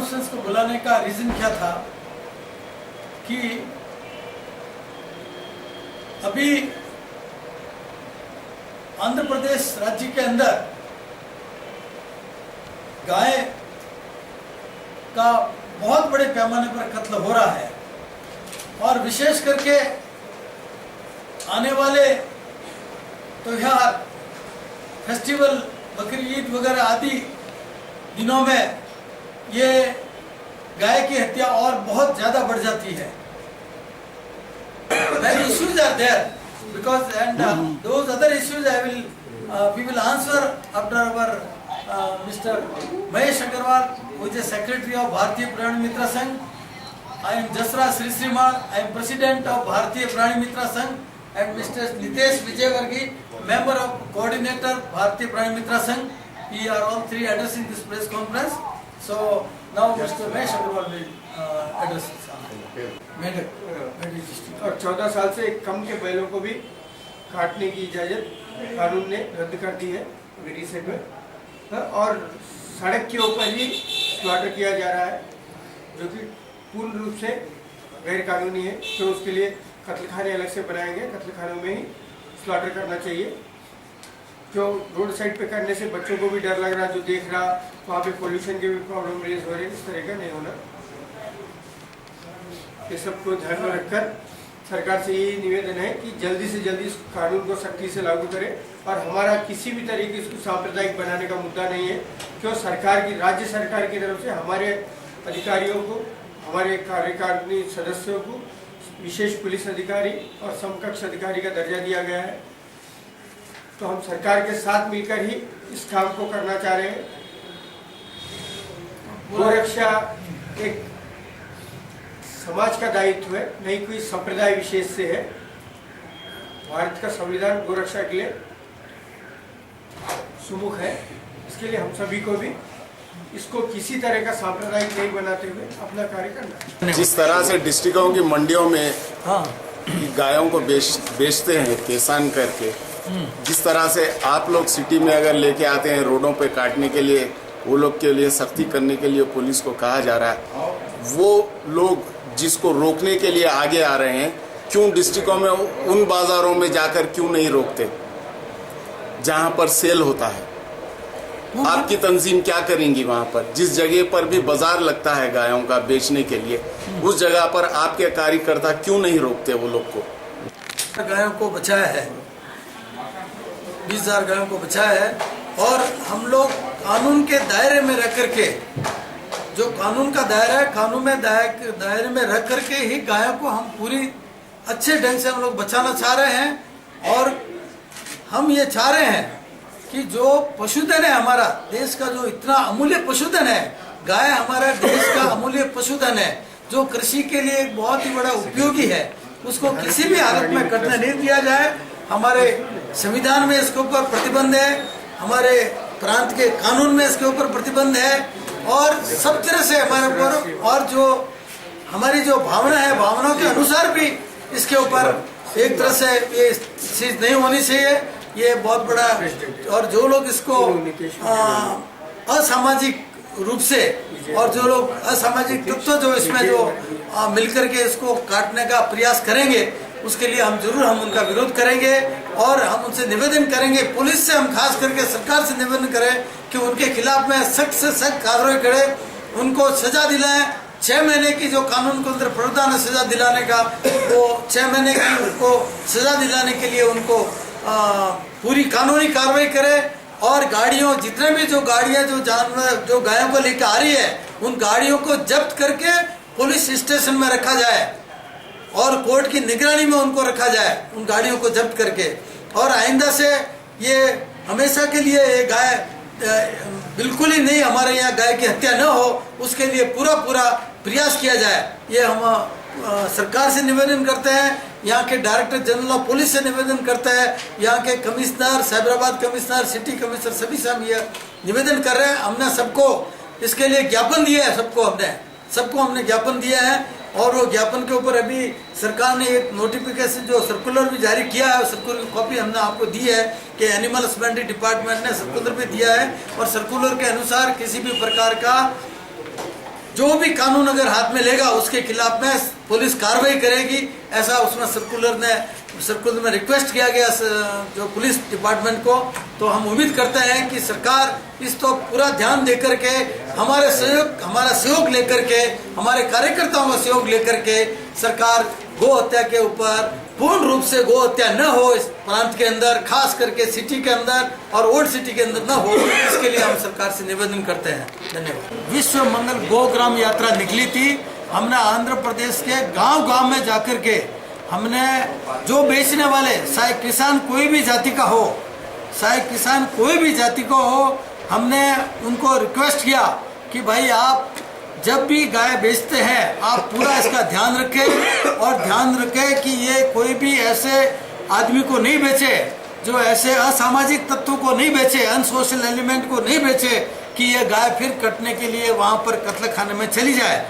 Conference को बुलाने का रीजन क्या था कि अभी आंध्र प्रदेश राज्य के अंदर गाय का बहुत बड़े पैमाने पर कत्ल हो रहा है और विशेष करके आने वाले त्योहार फेस्टिवल बकरी ईद वगैरह आदि दिनों में ये गाय की हत्या और बहुत ज्यादा बढ़ जाती है। Many issues are there because those other issues we will answer after our Mr. Mahesh Agarwal, who is a secretary of Bharatiya Prani Mitra Sangh. I am Jasra Sri Srimal, I am president of Bharatiya Prani Mitra Sangh, and Mr. Nitesh Vijayvargi, member of coordinator Bharatiya Prani Mitra Sangh. We are all three addressing this press conference. So now Mr. Mahesh Agarwal will address this. और 14 साल से कम के बैलों को भी काटने की इजाज़त कानून ने रद्द कर दी है रिसेंट में, और सड़क के ऊपर ही स्लॉटर किया जा रहा है जो कि पूर्ण रूप से गैर कानूनी है। तो उसके लिए कत्लखाने अलग से बनाए गए, कत्लखानों में ही स्लॉटर करना चाहिए। जो रोड साइड पे करने से बच्चों को भी डर लग रहा, जो देख रहा वहाँ पे पोल्यूशन के भी प्रॉब्लम रेज हो रही है, इस तरह का नहीं होना। ये सबको ध्यान में रखकर सरकार से यही निवेदन है कि जल्दी से जल्दी इस कानून को सख्ती से लागू करें। और हमारा किसी भी तरीके इसको सांप्रदायिक बनाने का मुद्दा नहीं है, क्यों सरकार की, राज्य सरकार की तरफ से हमारे अधिकारियों को, हमारे कार्यकारिणी सदस्यों को विशेष पुलिस अधिकारी और समकक्ष अधिकारी का दर्जा दिया गया है। तो हम सरकार के साथ मिलकर ही इस काम को करना चाह रहे हैं। गोरक्षा एक समाज का दायित्व है, नहीं कोई संप्रदाय विशेष से है। भारत का संविधान गोरक्षा के लिए सुमुख है। इसके लिए हम सभी को भी इसको किसी तरह का सांप्रदायिक नहीं बनाते हुए अपना कार्य करना। जिस तरह से डिस्ट्रिक्टों की मंडियों में गायों को बेचते हैं किसान करके, जिस तरह से आप लोग सिटी में अगर लेके आते हैं रोडों पे काटने के लिए, वो लोग के लिए सख्ती करने के लिए पुलिस को कहा जा रहा है, वो लोग जिसको रोकने के लिए आगे आ रहे हैं, क्यों डिस्ट्रिक्टों में उन बाजारों में जाकर क्यों नहीं रोकते जहां पर सेल होता है? आपकी तंजीम क्या करेंगी वहां पर? जिस जगह पर भी बाजार लगता है गायों का बेचने के लिए, उस जगह पर आपके कार्यकर्ता क्यों नहीं रोकते वो लोग को? गायों को बचाया है, 20,000 गायों को बचाया है, और हम लोग कानून के दायरे में रह करके, जो कानून का दायरा है, कानून में दायरे में रख करके ही गायों को हम पूरी अच्छे ढंग से हम लोग बचाना चाह रहे हैं। और हम ये चाह रहे हैं कि जो पशुधन है हमारा देश का, जो इतना अमूल्य पशुधन है, गाय हमारा देश का अमूल्य पशुधन है, जो कृषि के लिए एक बहुत ही बड़ा उपयोगी है, उसको किसी भी हालत में कटने नहीं दिया जाए। हमारे संविधान में इसके ऊपर प्रतिबंध है, हमारे प्रांत के कानून में इसके ऊपर प्रतिबंध है, और सब तरह से हमारे ऊपर, और जो हमारी जो भावना है, भावनाओं के अनुसार भी इसके ऊपर एक तरह से ये चीज नहीं होनी चाहिए। ये बहुत बड़ा, और जो लोग इसको असामाजिक रूप से, और जो लोग असामाजिक तत्व जो इसमें जो मिलकर के इसको काटने का प्रयास करेंगे, उसके लिए हम जरूर उनका विरोध करेंगे। और हम उनसे निवेदन करेंगे, पुलिस से हम खास करके सरकार से निवेदन करें कि उनके खिलाफ में सख्त से सख्त कार्रवाई करें, उनको सजा दिलाएं। 6 महीने की जो कानून के अंदर प्रावधान है सजा दिलाने का, वो 6 महीने की उनको सजा दिलाने के लिए उनको पूरी कानूनी कार्रवाई करें। और गाड़ियों, जितने भी जो गाड़ियां जो जानवर जो गायों को लेकर आ रही है, उन गाड़ियों को जब्त करके पुलिस स्टेशन में रखा जाए और कोर्ट की निगरानी में उनको रखा जाए, उन गाड़ियों को जब्त करके। और आइंदा से ये हमेशा के लिए ये गाय बिल्कुल ही नहीं, हमारे यहाँ गाय की हत्या न हो, उसके लिए पूरा प्रयास किया जाए। ये हम सरकार से निवेदन करते हैं, यहाँ के डायरेक्टर जनरल ऑफ पुलिस से निवेदन करते हैं, यहाँ के commissioner, Cyberabad commissioner, city commissioner, सभी से हम ये निवेदन कर रहे हैं। हमने सबको इसके लिए ज्ञापन दिया है, सबको हमने ज्ञापन दिया है। और वो ज्ञापन के ऊपर अभी सरकार ने एक नोटिफिकेशन जो सर्कुलर भी जारी किया है, सर्कुलर की कॉपी हमने आपको दी है कि एनिमल हस्बेंड्री डिपार्टमेंट ने सर्कुलर भी दिया है। और सर्कुलर के अनुसार किसी भी प्रकार का जो भी कानून अगर हाथ में लेगा उसके खिलाफ में पुलिस कार्रवाई करेगी, ऐसा उसमें सर्कुलर में रिक्वेस्ट किया गया जो पुलिस डिपार्टमेंट को। तो हम उम्मीद करते हैं कि सरकार इस तो पूरा ध्यान देकर के हमारा सहयोग लेकर के, हमारे कार्यकर्ताओं का सहयोग लेकर के सरकार गौ हत्या के ऊपर पूर्ण रूप से गौ हत्या न हो इस प्रांत के अंदर, खास करके सिटी के अंदर और ओल्ड सिटी के अंदर न हो, इसके लिए हम सरकार से निवेदन करते हैं। धन्यवाद। विश्व मंगल गौ ग्राम यात्रा निकली थी। हमने आंध्र प्रदेश के गांव-गांव में जाकर के हमने जो बेचने वाले, चाहे किसान कोई भी जाति का हो, चाहे किसान कोई भी जाति का हो, हमने उनको रिक्वेस्ट किया कि भाई आप जब भी गाय बेचते हैं आप पूरा इसका ध्यान रखें और ध्यान रखें कि ये कोई भी ऐसे आदमी को नहीं बेचे जो ऐसे असामाजिक तत्वों को नहीं बेचे, अनसोशल एलिमेंट को नहीं बेचे कि ये गाय फिर कटने के लिए वहाँ पर कत्ल खाने में चली जाए।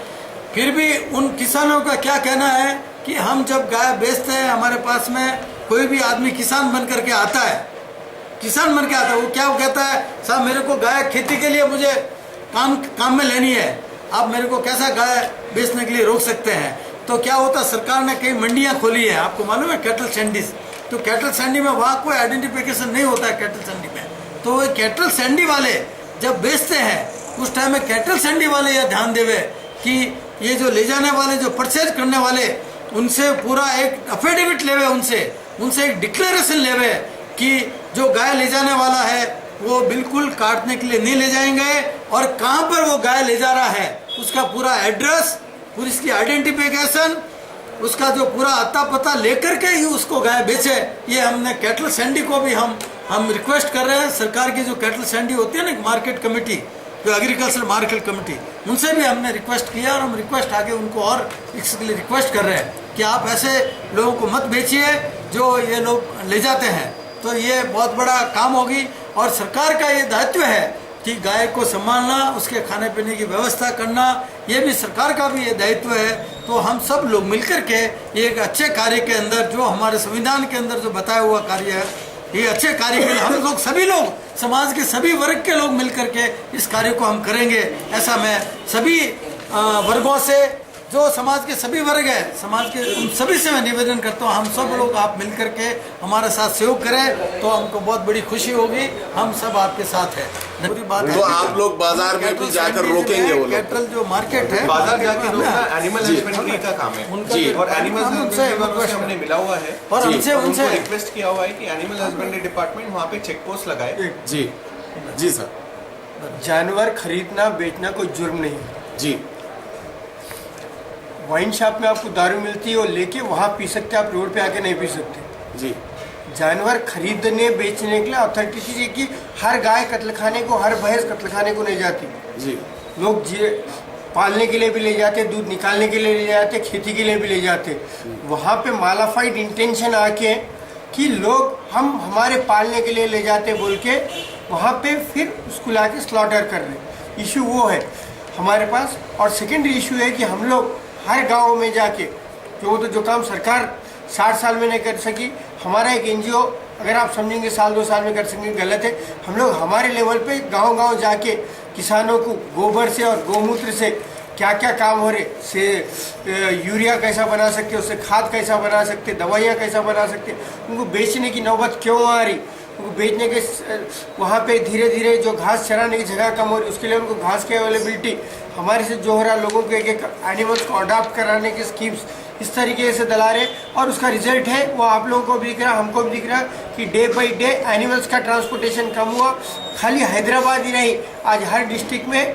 फिर भी उन किसानों का क्या कहना है कि हम जब गाय बेचते हैं, हमारे पास में कोई भी आदमी किसान बन करके आता है, किसान बन के आता है, वो क्या कहता है, साहब मेरे को गाय खेती के लिए मुझे काम में लेनी है, आप मेरे को कैसा गाय बेचने के लिए रोक सकते हैं। तो क्या होता, सरकार ने कई मंडियां खोली है, आपको मालूम है, कैटल सैंडीज। तो कैटल सैंडी में वहाँ कोई आइडेंटिफिकेशन नहीं होता है कैटल सैंडी में। तो कैटल सैंडी वाले जब बेचते हैं उस टाइम में कैटल सैंडी वाले यह ध्यान देवे कि ये जो ले जाने वाले, जो परचेज करने वाले, उनसे पूरा एक अफिडेविट लेवे, उनसे एक डिक्लेरेशन लेवे कि जो गाय ले जाने वाला है वो बिल्कुल काटने के लिए नहीं ले जाएंगे और कहाँ पर वो गाय ले जा रहा है उसका पूरा एड्रेस, पूरी इसकी आइडेंटिफिकेशन, उसका जो पूरा अता पता लेकर के ही उसको गाय बेचे। ये हमने कैटल सैंडी को भी हम रिक्वेस्ट कर रहे हैं। सरकार की जो कैटल सैंडी होती है ना, मार्केट कमेटी, जो एग्रीकल्चर मार्केट कमेटी, उनसे भी हमने रिक्वेस्ट किया और हम रिक्वेस्ट आगे उनको और इसके लिए रिक्वेस्ट कर रहे हैं कि आप ऐसे लोगों को मत बेचिए जो ये लोग ले जाते हैं। तो ये बहुत बड़ा काम होगी और सरकार का ये दायित्व है कि गाय को संभालना, उसके खाने पीने की व्यवस्था करना, ये भी सरकार का भी ये दायित्व है। तो हम सब लोग मिलकर के एक अच्छे कार्य के अंदर, जो हमारे संविधान के अंदर जो बताया हुआ कार्य है, ये अच्छे कार्य के लिए हम लोग सभी लोग, समाज के सभी वर्ग के लोग मिलकर के इस कार्य को हम करेंगे। ऐसा मैं सभी वर्गों से, जो समाज के सभी वर्ग है, समाज के उन सभी से मैं निवेदन करता हूँ, हम सब लोग आप मिलकर के हमारे साथ सहयोग करें तो हमको बहुत बड़ी खुशी होगी। हम सब आपके साथ हैं। पूरी बात तो आप लोग बाजार में भी जाकर रोकेंगे वो लोग? कैटल जो मार्केट है, बाजार जाके रोकना एनिमल हस्बेंड्री का काम है जी। और एनिमल हस्बेंड्री हमने मिला हुआ है और उनसे रिक्वेस्ट किया हुआ है कि एनिमल हस्बेंड्री डिपार्टमेंट वहाँ पे चेक पोस्ट लगाए। जी जी सर। जानवर खरीदना बेचना कोई जुर्म नहीं है जी। वाइन शॉप में आपको दारू मिलती है और लेके वहाँ पी सकते, आप रोड पे आके नहीं पी सकते। जी। जानवर खरीदने बेचने के लिए अथॉरिटी चीज़ है कि हर गाय कत्ल खाने को, हर भैंस कत्ल खाने को नहीं जाती। जी। लोग पालने के लिए भी ले जाते, दूध निकालने के लिए ले जाते, खेती के लिए भी ले जाते। वहाँ पे मालाफाइड इंटेंशन आके कि लोग हम हमारे पालने के लिए ले जाते बोल के वहाँ पे फिर उसको ला के स्लॉटर कर रहे। इशू वो है हमारे पास। और सेकेंडरी इशू है कि हम लोग हर गांव में जाके जो काम सरकार 60 साल में नहीं कर सकी, हमारा एक एनजीओ अगर आप समझेंगे 1-2 साल में कर सकेंगे, गलत है। हम लोग हमारे लेवल पे गांव-गांव जाके किसानों को गोबर से और गौमूत्र से क्या क्या काम हो रहे, से यूरिया कैसा बना सकते, उससे खाद कैसा बना सकते, दवाइयाँ कैसा बना सकते, उनको बेचने की नौबत क्यों आ रही, उनको बेचने के वहाँ पे धीरे धीरे जो घास चराने की जगह कम हो रही, उसके लिए उनको घास की अवेलेबिलिटी हमारे से जो हो रहा, लोगों को एक एनिमल्स को अडॉप्ट कराने की स्कीम्स इस तरीके से दिला रहे। और उसका रिजल्ट है वो आप लोगों को भी दिख रहा, हमको भी दिख रहा कि डे बाई डे एनिमल्स का ट्रांसपोर्टेशन कम हुआ। खाली हैदराबाद ही नहीं, आज हर डिस्ट्रिक्ट में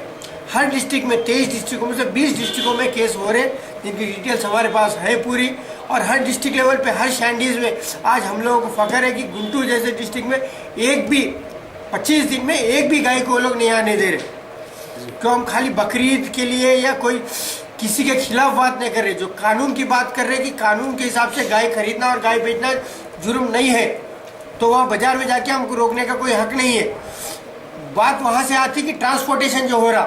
23 डिस्ट्रिक्टों में से 20 डिस्ट्रिक्टों में केस हो रहे, जिनकी डिटेल्स हमारे पास है पूरी। और हर डिस्ट्रिक्ट लेवल पे, हर शैंडीज में आज हम लोगों को फख्र है कि गुंटूर जैसे डिस्ट्रिक्ट में एक भी 25 दिन में एक भी गाय को वो लोग नहीं आने दे रहे। क्यों? हम खाली बकरीद के लिए या कोई किसी के खिलाफ बात नहीं कर रहे, जो कानून की बात कर रहे हैं कि कानून के हिसाब से गाय खरीदना और गाय बेचना जुर्म नहीं है, तो वहाँ बाजार में जाके हमको रोकने का कोई हक नहीं है। बात वहाँ से आती कि ट्रांसपोर्टेशन जो हो रहा,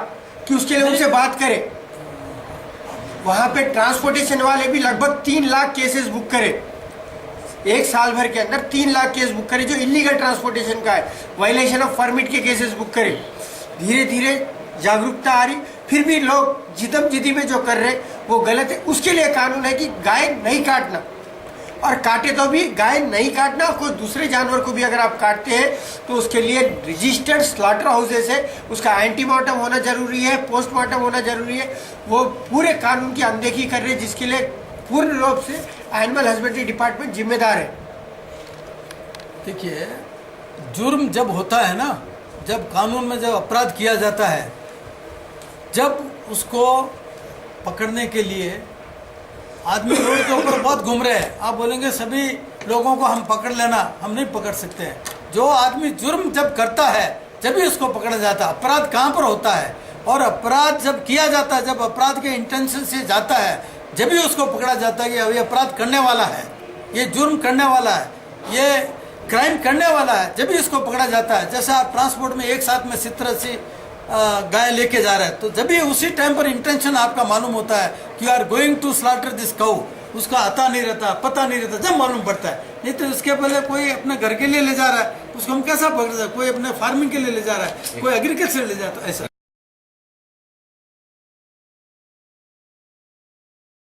कि उसके लिए उनसे बात करें। वहाँ पे ट्रांसपोर्टेशन वाले भी लगभग 3 लाख केसेस बुक करे, एक साल भर के अंदर 3 लाख केस बुक करे जो इलीगल ट्रांसपोर्टेशन का है, वायलेशन ऑफ परमिट के केसेस बुक करे। धीरे धीरे जागरूकता आ रही। फिर भी लोग जिदम जिदी में जो कर रहे वो गलत है। उसके लिए कानून है कि गाय नहीं काटना, और काटे तो भी गाय नहीं काटना। कोई दूसरे जानवर को भी अगर आप काटते हैं तो उसके लिए रजिस्टर्ड स्लॉटर हाउसेस है, उसका एंटीमार्टम होना जरूरी है, पोस्टमार्टम होना जरूरी है। वो पूरे कानून की अनदेखी कर रहे हैं, जिसके लिए पूर्ण रूप से एनिमल हस्बेंड्री डिपार्टमेंट जिम्मेदार है। देखिए, जुर्म जब होता है ना, जब कानून में जब अपराध किया जाता है, जब उसको पकड़ने के लिए आदमी रोड के ऊपर बहुत घूम रहे हैं, आप बोलेंगे सभी लोगों को हम पकड़ लेना, हम नहीं पकड़ सकते हैं। जो आदमी जुर्म जब करता है जब ही उसको पकड़ा जाता है। अपराध कहाँ पर होता है, और अपराध जब किया जाता है, जब अपराध के इंटेंशन से जाता है, जब भी उसको पकड़ा जाता है कि अभी अपराध करने वाला है, ये जुर्म करने वाला है, ये क्राइम करने वाला है, जब भी इसको पकड़ा जाता है। जैसे आप ट्रांसपोर्ट में एक साथ में 70-80 गाय लेके जा रहे हैं, तो जब भी उसी टाइम पर इंटेंशन आपका मालूम होता है कि you are going to slaughter this cow, उसका आता नहीं रहता, पता नहीं रहता, जब मालूम पड़ता है। नहीं तो उसके पहले कोई अपने घर के लिए ले जा रहा है, उसको हम कैसा पकड़ सकते? कोई अपने फार्मिंग के लिए ले जा रहा है, कोई एग्रीकल्चर ले जाता है, ऐसा